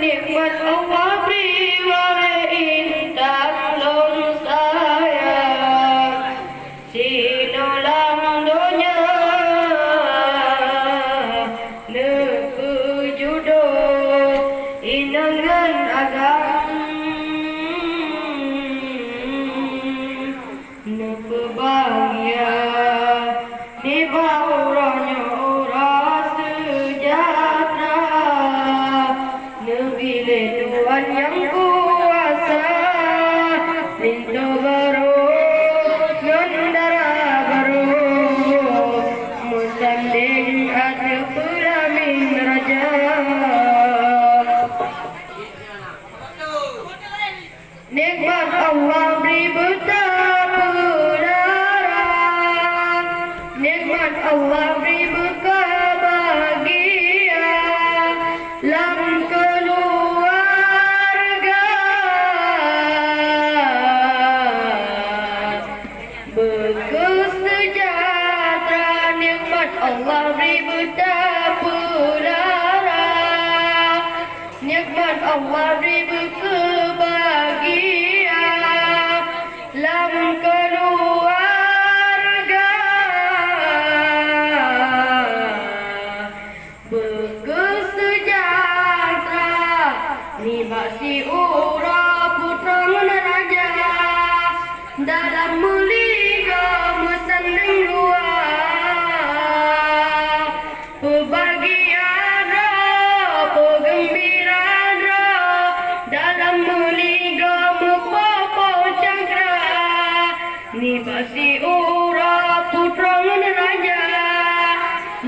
nikmat Allah beri wae intan lon sayang sinolang dunia neku jodoh inangan agam neku bahagia di bawahnya orang sejahtera nebile Tuhan yang kuasa pintu baru nundara baru musanding ada pelamin raja nikmat Allah beri betapa larang nikmat Allah beri berbahagia lam keluarga berkesejahtera nikmat Allah beri betapa larang nikmat Allah beri berbahagia lam keluarga berkesejahtera libasi ura putra raja dalam muliga musanding dua kebahagiaan penggembiraan dalam muliga mupopo cakra libasi ura putra raja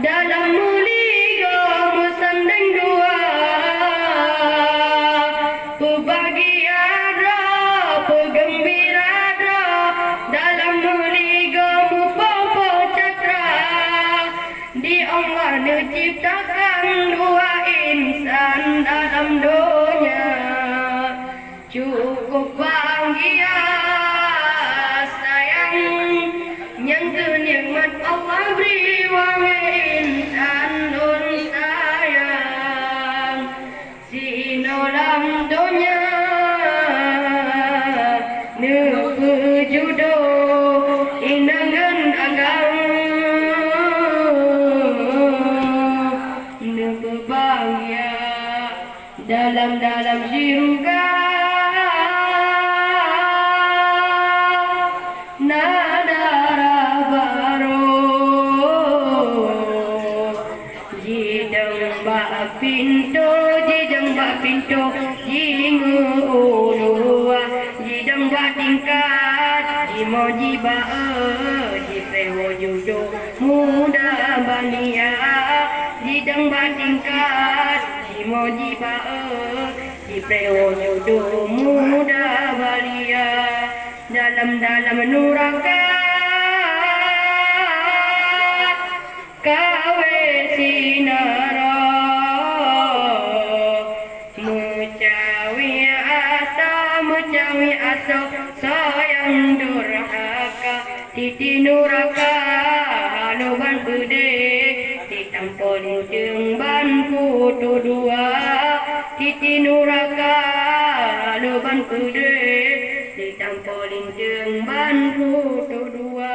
dalam muliga musanding dua kebahagiaan penggembiraan dalam muliga mupopo cakra di Allah diciptakan dua insan dalam dunia cukup bahagia sayang yang kenikmat Allah beri wangi insan nun sayang sinolang dunia neku jodoh inangan agam neku bahagia dalam syurga nadara baru jidang bak pintu jingu ulua jidang bak tingkat jimoji bae jiprewo judo muda bania jidang bak tingkat jimoji bae jiprewo judo muda balia dalam nuraka kawe sinara mucawi asa sayang durhaka titi nuraka haluban gede ditampol jeung ban kutu dua titi nuraka haluban gede ditampol jeung ban kutu dua